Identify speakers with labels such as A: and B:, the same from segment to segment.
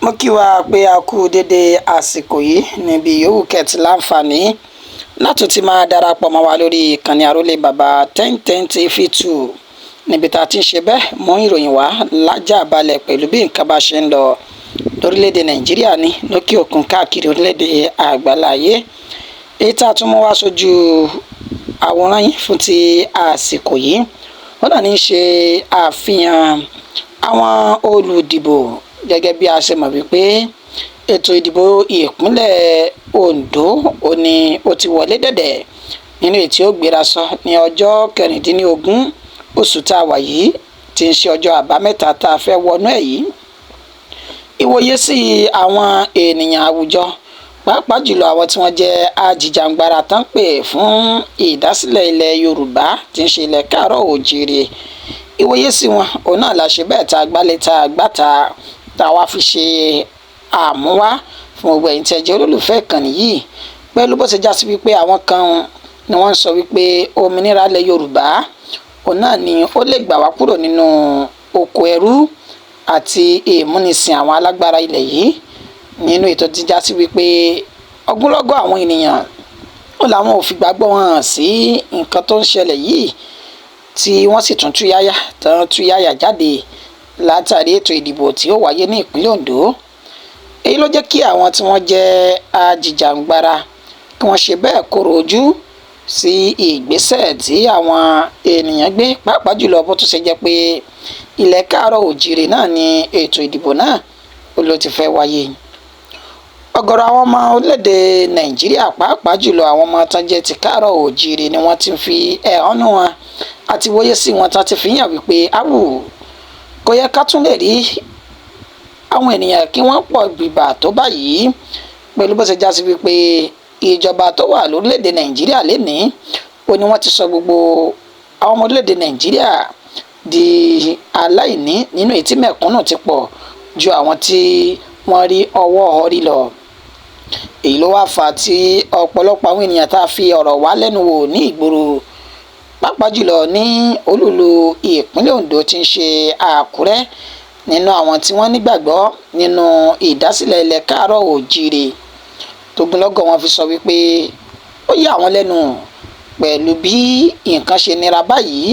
A: mo kí wa pé a kú dédé àsìkò yìí níbi yòówù kẹ́tì láǹfààní láti ti máa darapọ̀ mọ́ wa lórí ìkànnì àrólé bàbá 1010 TV2 níbi tá a ti ń ṣe bẹ́ẹ̀ mú ìròyìn wá lájà balẹ̀ pẹ̀lú bí nǹkan bá ṣe ń lọ lórílẹ̀‐èdè nàìjíríà ní lókè òkun káàkiri orílẹ̀‐èdè àgbáláyé. èyí tá a tún mú wá sójú àwòrán yìí fún ti àsìkò yìí ó náà ní í ṣe àfihàn àwọn olùdìbò gẹ́gẹ́ bí a ṣe mọ̀ wípé ètò ìdìbò ìpínlẹ̀ Ondo ó ti wọlé dẹ̀dẹ̀ nínú èyí tí ó gbéra sọ ní ọjọ́ 16 oṣù tá a wà yìí tí ń ṣe ọjọ́ àbámẹ́ta tá a fẹ́ wọnú ẹ̀ yìí. ìwòye sí àwọn ènìyàn àwùjọ pàápàá jùlọ àwọn tí wọ́n jẹ́ ajìjàǹgbara tán pè fún ìdásílẹ̀ ilẹ̀ Yorùbá tí ń ṣe ilẹ̀ Káàárọ̀ Oòjíire. ìwòye sí wọn òun náà la ṣe bẹ́ẹ̀ tá a gbálẹ̀ tá a gbàtà tá a wá fi ṣe àmúwá fún gbogbo ẹ̀yin tí ẹ jẹ́ olólùfẹ́ ìkànnì yìí pẹ̀lú bó ṣe já sí wípé àwọn kan ni wọ́n ń sọ wípé òmìnira ilẹ̀ Yorùbá òun náà ni ó lè gbà wá kúrò nínú oko ẹrú àti ìmúnisìn àwọn alágbára ilẹ̀ yìí nínú ètò tí já sí wípé ọgúnlọ́gọ̀ àwọn ènìyàn ó làwọn ò fi gbàgbọ́ hàn sí nǹkan tó ń ṣẹlẹ̀ yìí tí wọ́n sì tún túyáyà jáde látàrí ètò ìdìbò tí ó wáyé ní ìpínlẹ̀ Ondo. èyí ló jẹ́ kí àwọn tí wọ́n jẹ́ ajìjàǹgbara kí wọ́n ṣe bẹ́ẹ̀ kóró ojú sí ìgbésẹ̀ tí àwọn ènìyàn gbé pàápàá jùlọ bó tún ṣe jẹ́ pé ilẹ̀ Káàárọ̀ Oòjíire náà ni ètò ìdìbò náà ló ti fẹ́ wáyé. ọ̀gọ̀rọ̀ àwọn ọmọ orílẹ̀-èdè Nàìjíríà pàápàá jùlọ àwọn ọmọ tán jẹ́ ti Káàárọ̀ Oòjíire ni wọ́n ti fi ẹ̀hónú wọn àti wòye sí wọn tán ti fi hàn wípé áwù kò yẹ ká tún lè rí àwọn ènìyàn kí wọ́n pọ̀ gbìgbà tó báyìí pẹ̀lú bó ṣe já sí wípé ìjọba tó wà lórílẹ̀‐èdè Nàìjíríà lénìí ó ní wọ́n ti sọ gbogbo àwọn ọmọ orílẹ̀‐èdè Nàìjíríà di aláìní nínú èyí tí mẹ̀kúnnù ti pọ̀ ju àwọn tí wọ́n rí ọwọ́ orí lọ. èyí ló wá fà á tí ọ̀pọ̀lọpọ̀ àwọn ènìyàn tá a fi ọ̀rọ̀ wá lẹ́nu wò ní ìgboro pàápàá jùlọ ní olúlu ìpínlẹ̀ Ondo tí ń ṣe Àkúrẹ́ nínú àwọn tí wọ́n nígbàgbọ́ nínú ìdásílẹ̀ ilẹ̀ Káàárọ̀ Oòjíire tógúnlọ́gọ̀ wọn fi sọ wípé ó yà wọ́n lẹ́nu pẹ̀lú bí nǹkan ṣe nira báyìí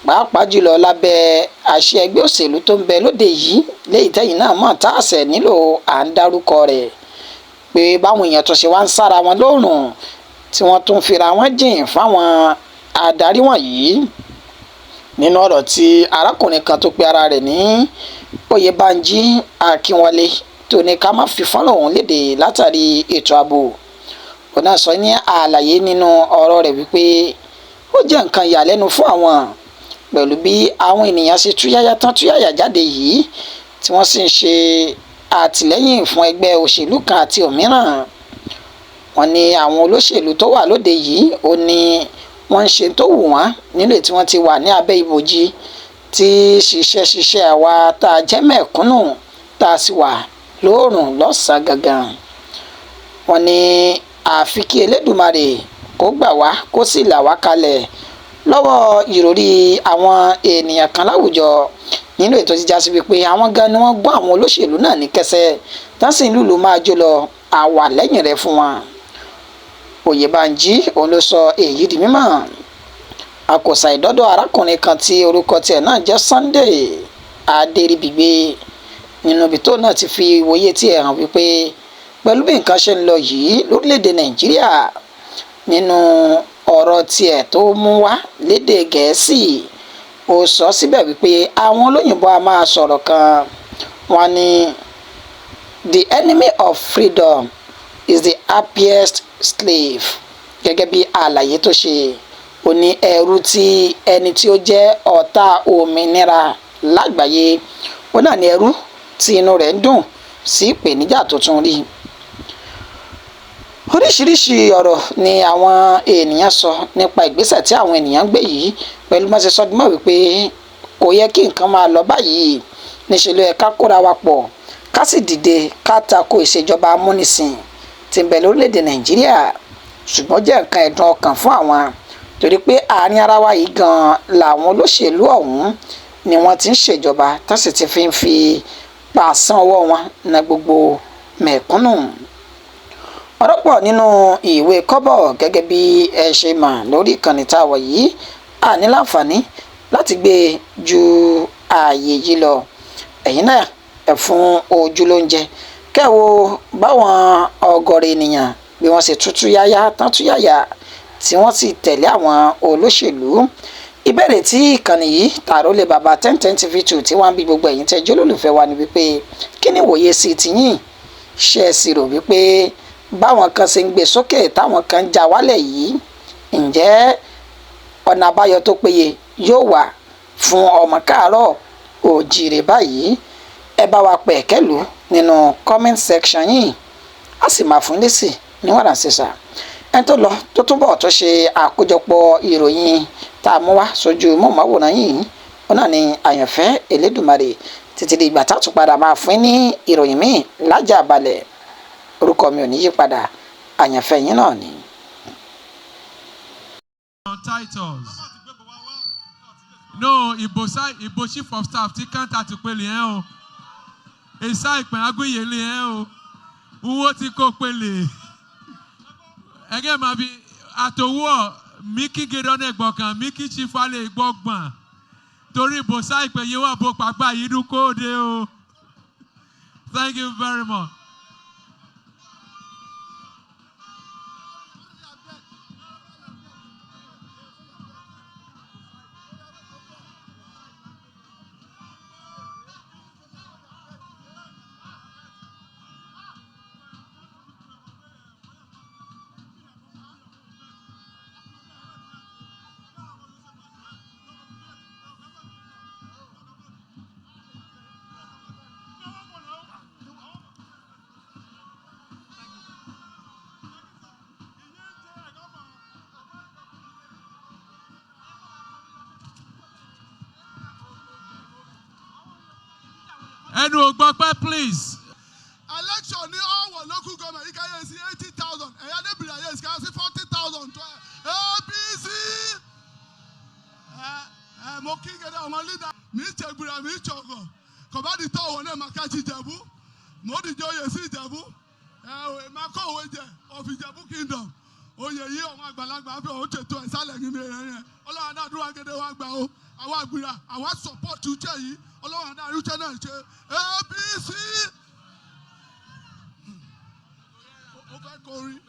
A: pàápàá jùlọ lábẹ́ àṣẹ ẹgbẹ́ òṣèlú tó ń bẹ lóde yìí léyìí tẹ́yìn náà mọ̀ tá àṣẹ nílò à ń dárúkọ rẹ̀ pé báwọn èèyàn tó ṣe wá ń sára wọn lóòrùn tí wọ́n tún fira wọn jìn fáwọn adarí wọ̀nyí. nínú ọ̀rọ̀ tí arákùnrin kan tó pe ara rẹ̀ ní Oyèbánjí Akínwọlé tó ní ká má fi fọ́nrán òun léde látàrí ètò ààbò òun náà sọ ní àlàyé nínú ọ̀rọ̀ rẹ̀ wípé ó jẹ́ nǹkan ìyàlẹ́nu fún àwọn pẹ̀lú bí àwọn ènìyàn ṣe túyáyà jáde yìí tí wọ́n sì ń ṣe àtìlẹ́yìn fún ẹgbẹ́ òṣèlú kan àti òmíràn. wọ́n ní àwọn olóṣèlú tó wà lóde yìí ó ní wọ́n ń ṣe tó wù wọ́n nínú tí wọ́n ti wà ní abẹ́ ìbòjì tí ṣiṣẹ́ àwa tá a jẹ́ mẹ̀kúnnù tá a sì wà lóòrùn lọ́sàn-án gangan. wọ́n ní àfi kí Elédùmarè kó gbà wá kó sì là wá kalẹ̀ lọ́wọ́ ìròrí àwọn ènìyàn kan láwùjọ nínú ètò jíjà sí wípé àwọn gan ni wọ́n gbọ́ àwọn olóṣèlú náà ní kẹsẹ̀ tán sì ń lùlù máa jó lọ àwà lẹ́yìn rẹ̀ fún wọn. Oyèbánjí òun ló sọ èyí di mímọ̀ àkòsà ìdọ́dọ̀ arákùnrin kan tí orúkọ tiẹ̀ náà jẹ́ Sunday Adéríbigbé nínú ibi tó náà ti fi ìwòye tiẹ̀ hàn wípé pẹ̀lú bí nǹkan ṣe ń lọ yìí lórílẹ̀‐èdè Nàìjíríà nínú ọ̀rọ̀ tiẹ̀ tó mú wá lédè Gẹ̀ẹ́sì ó sọ síbẹ̀ wípé àwọn olóyìnbó a máa sọ̀rọ̀ kan wọ́n ní the enemy of freedom is the happiest slave gẹ́gẹ́ bí àlàyé tó ṣe ó ní ẹrú tí ẹni tí ó jẹ́ ọ̀tá òmìnira lágbàáyé ó náà ní ẹrú tí inú rẹ̀ ń dùn sí ìpèníjà tó tún rí. oríṣiríṣi ọ̀rọ̀ ni àwọn ènìyàn sọ nípa ìgbésẹ̀ tí àwọn ènìyàn gbé yìí pẹ̀lú bá ṣe sọ dímọ̀ wípé kò yẹ kí nǹkan máa lọ báyìí níṣẹ́ ló yẹ ká kóra wa pọ̀ ká sì dìde ká tako ìṣèjọba amúnisìn tí ń bẹ lórílẹ̀‐èdè Nàìjíríà ṣùgbọ́n jẹ́ nǹkan ẹ̀dùn ọkàn fún àwọn torí pé àárín ara wa yìí gan làwọn olóṣèlú ọ̀hún ni wọ́n ti ń ṣèjọba tó sì ti fi pàṣán ọwọ́ wọn na gbogbo mẹ̀kúnnù. ọ̀rọ̀ pọ̀ nínú ìwé kọ́bọ̀ gẹ́gẹ́ bí ẹ ṣe mọ̀ lórí ìkànnì tá a wọ̀ yìí a ní láǹfààní láti gbé ju ààyè yìí lọ. ẹ̀yin náà ẹ fún ojú lóúnjẹ kẹ́wo báwọn ọgọ́rọ̀ ènìyàn bí wọ́n ṣe tútúyáyá tán túyáyá tí wọ́n sì tẹ̀lé àwọn olóṣèlú. ìbéèrè tí ìkànnì yìí Tàrólé bàbá 1010 TV2 tí wọ́n ń bí gbogbo ẹ̀yin tẹ́jú olólùfẹ́ wa ni wípé kí ni ìwòye sí tiyín? ṣé ẹ sì rò wípé báwọn kan ṣe ń gbé sókè táwọn kan ń já wálẹ̀ yìí ǹjẹ́ ọ̀nà àbáyọ tó péye yóò wà fún ọmọ káàárọ̀ òjìrè báyìí? ẹ bá wa pẹ̀kẹ́lù nínú comment section yìí a sì máa fún lésì níwọ̀nà sísà. ẹni tó lọ tó túbọ̀ tó ṣe àkójọpọ̀ ìròyìn tá a mú wá sójú mọ́ọ̀máwòrán yìí ó náà ní àyànfẹ́ Elédùmarè títí di ìgbà tá a tún padà máa fún ní ìròyìn míì lájà balẹ̀. orúkọ mi ò ní yí padà, àyànfẹ́ yín náà ni.
B: Titles. No, Ibo chief of staff ti kanta ti pele yẹn o. Esa ìpín agbóyèlé yẹn o. Uwo ti kó pele. Ẹgẹ́ máa bí àtòwọ́ Miki Gedon ẹ̀gbọ̀kan Miki chief alẹ́ ìgbọ̀gbọ̀n. Torí Ibo ìpín yẹn wà bó pàgbà yìí dún kóde o. Thank you very much. Ẹnu ògbọ́pẹ́ please.
C: Election ní ọ̀wọ̀ local government yìí káyé sí 80,000 ẹ̀yà débìrì ayé sí káyé sí 40,000 tó APC. Mo kí gẹ́gẹ́ ọmọ leader mi Ìjẹ̀gbìrà mi Ìjọ̀gọ̀ kọ̀bádì tó òwò náà máa kájí Ìjẹ̀bú mo dìde oyè sí Ìjẹ̀bú máa kọ́ òwe jẹ of Ìjẹ̀bú kingdom oyè yìí ọmọ àgbàlagbà fẹ́ òun tètò ẹ̀ sálẹ̀ ní mi rẹ̀ ọlọ́run náà dúró gẹ́gẹ́ wá gbà ó àwọn àgbìrà àwọn support jẹ́ yìí ọlọ́run náà rí jẹ́ náà ṣe APC. ó fẹ́ kọrin.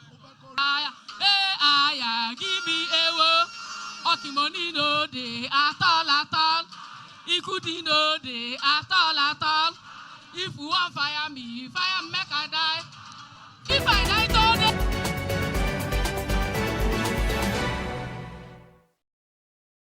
D: Give me a wo. Otimoni no dey at all. Ikudi no dey at all. If you want fire me, make I die.